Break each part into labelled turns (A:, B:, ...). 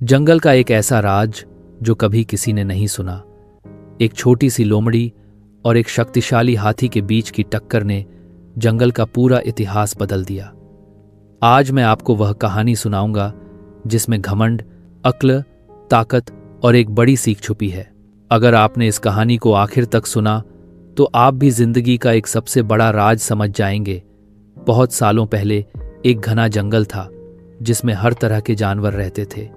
A: जंगल का एक ऐसा राज जो कभी किसी ने नहीं सुना। एक छोटी सी लोमड़ी और एक शक्तिशाली हाथी के बीच की टक्कर ने जंगल का पूरा इतिहास बदल दिया। आज मैं आपको वह कहानी सुनाऊंगा जिसमें घमंड, अक्ल, ताकत और एक बड़ी सीख छुपी है। अगर आपने इस कहानी को आखिर तक सुना तो आप भी जिंदगी का एक सबसे बड़ा राज समझ जाएंगे। बहुत सालों पहले एक घना जंगल था जिसमें हर तरह के जानवर रहते थे।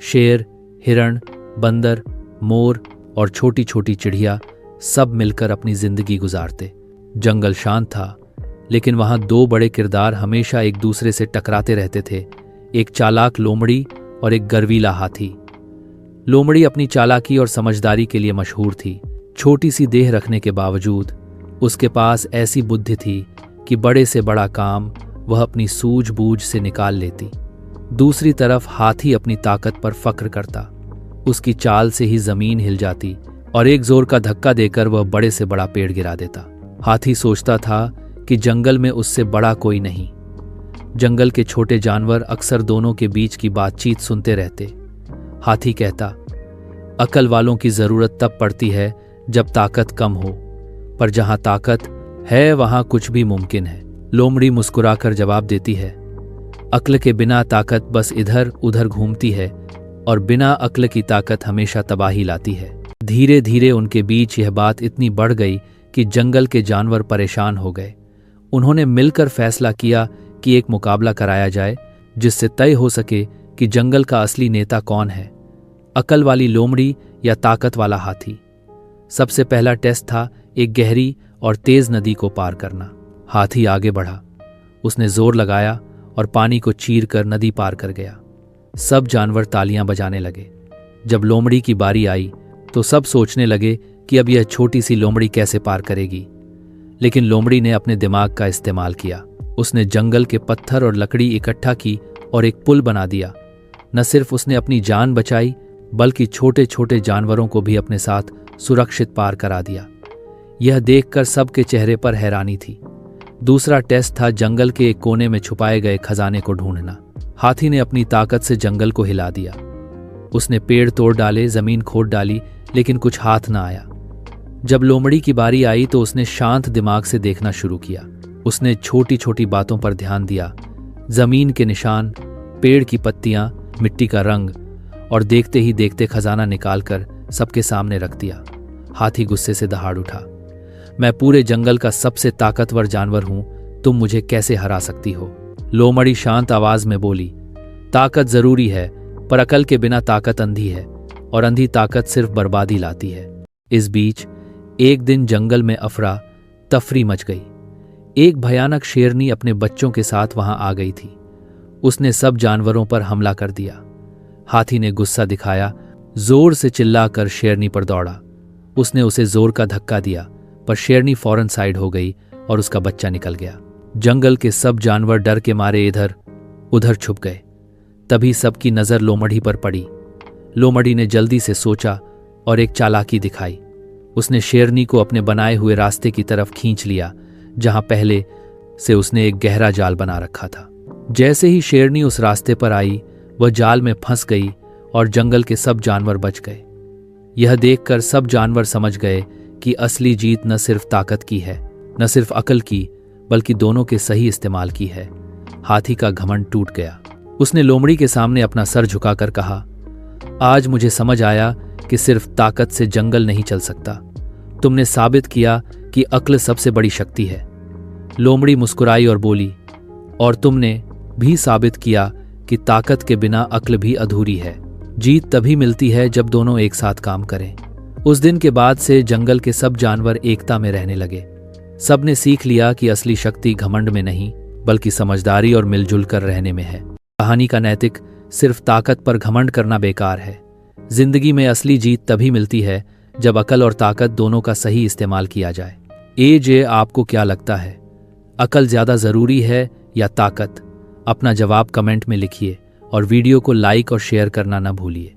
A: शेर, हिरण, बंदर, मोर और छोटी छोटी चिड़िया सब मिलकर अपनी जिंदगी गुजारते। जंगल शांत था, लेकिन वहां दो बड़े किरदार हमेशा एक दूसरे से टकराते रहते थे। एक चालाक लोमड़ी और एक गर्वीला हाथी। लोमड़ी अपनी चालाकी और समझदारी के लिए मशहूर थी। छोटी सी देह रखने के बावजूद उसके पास ऐसी बुद्धि थी कि बड़े से बड़ा काम वह अपनी सूझबूझ से निकाल लेती। दूसरी तरफ हाथी अपनी ताकत पर फक्र करता। उसकी चाल से ही जमीन हिल जाती और एक जोर का धक्का देकर वह बड़े से बड़ा पेड़ गिरा देता। हाथी सोचता था कि जंगल में उससे बड़ा कोई नहीं। जंगल के छोटे जानवर अक्सर दोनों के बीच की बातचीत सुनते रहते। हाथी कहता, अकल वालों की जरूरत तब पड़ती है जब ताकत कम हो, पर जहां ताकत है वहां कुछ भी मुमकिन है। लोमड़ी मुस्कुराकर जवाब देती है, अक्ल के बिना ताकत बस इधर उधर घूमती है और बिना अक्ल की ताकत हमेशा तबाही लाती है। धीरे धीरे उनके बीच यह बात इतनी बढ़ गई कि जंगल के जानवर परेशान हो गए। उन्होंने मिलकर फैसला किया कि एक मुकाबला कराया जाए जिससे तय हो सके कि जंगल का असली नेता कौन है, अकल वाली लोमड़ी या ताकत वाला हाथी। सबसे पहला टेस्ट था एक गहरी और तेज नदी को पार करना। हाथी आगे बढ़ा, उसने जोर लगाया और पानी को चीर कर नदी पार कर गया। सब जानवर तालियां बजाने लगे। जब लोमड़ी की बारी आई तो सब सोचने लगे कि अब यह छोटी सी लोमड़ी कैसे पार करेगी। लेकिन लोमड़ी ने अपने दिमाग का इस्तेमाल किया। उसने जंगल के पत्थर और लकड़ी इकट्ठा की और एक पुल बना दिया। न सिर्फ उसने अपनी जान बचाई, बल्कि छोटे छोटे जानवरों को भी अपने साथ सुरक्षित पार करा दिया। यह देखकर सबके चेहरे पर हैरानी थी। दूसरा टेस्ट था जंगल के एक कोने में छुपाए गए खजाने को ढूंढना। हाथी ने अपनी ताकत से जंगल को हिला दिया। उसने पेड़ तोड़ डाले, जमीन खोद डाली, लेकिन कुछ हाथ न आया। जब लोमड़ी की बारी आई तो उसने शांत दिमाग से देखना शुरू किया। उसने छोटी छोटी बातों पर ध्यान दिया, जमीन के निशान, पेड़ की पत्तियां, मिट्टी का रंग, और देखते ही देखते खजाना निकालकर सबके सामने रख दिया। हाथी गुस्से से दहाड़ उठा, मैं पूरे जंगल का सबसे ताकतवर जानवर हूं, तुम मुझे कैसे हरा सकती हो? लोमड़ी शांत आवाज में बोली, ताकत जरूरी है, पर अकल के बिना ताकत अंधी है और अंधी ताकत सिर्फ बर्बादी लाती है। इस बीच एक दिन जंगल में अफरा तफरी मच गई। एक भयानक शेरनी अपने बच्चों के साथ वहां आ गई थी। उसने सब जानवरों पर हमला कर दिया। हाथी ने गुस्सा दिखाया, जोर से चिल्लाकर शेरनी पर दौड़ा। उसने उसे जोर का धक्का दिया, पर शेरनी फौरन साइड हो गई और उसका बच्चा निकल गया। जंगल के सब जानवर डर के मारे इधर उधर छुप गए। तभी सबकी नजर लोमड़ी पर पड़ी। लोमड़ी ने जल्दी से सोचा और एक चालाकी दिखाई। उसने शेरनी को अपने बनाए हुए रास्ते की तरफ खींच लिया, जहां पहले से उसने एक गहरा जाल बना रखा था। जैसे ही शेरनी उस रास्ते पर आई, वह जाल में फंस गई और जंगल के सब जानवर बच गए। यह देखकर सब जानवर समझ गए कि असली जीत न सिर्फ ताकत की है, न सिर्फ अकल की, बल्कि दोनों के सही इस्तेमाल की है। हाथी का घमंड टूट गया। उसने लोमड़ी के सामने अपना सर झुकाकर कहा, आज मुझे समझ आया कि सिर्फ ताकत से जंगल नहीं चल सकता। तुमने साबित किया कि अक्ल सबसे बड़ी शक्ति है। लोमड़ी मुस्कुराई और बोली, और तुमने भी साबित किया कि ताकत के बिना अक्ल भी अधूरी है। जीत तभी मिलती है जब दोनों एक साथ काम करें। उस दिन के बाद से जंगल के सब जानवर एकता में रहने लगे। सबने सीख लिया कि असली शक्ति घमंड में नहीं, बल्कि समझदारी और मिलजुल कर रहने में है। कहानी का नैतिक, सिर्फ ताकत पर घमंड करना बेकार है। जिंदगी में असली जीत तभी मिलती है जब अकल और ताकत दोनों का सही इस्तेमाल किया जाए। जे आपको क्या लगता है, अकल ज्यादा जरूरी है या ताकत? अपना जवाब कमेंट में लिखिए और वीडियो को लाइक और शेयर करना न भूलिए।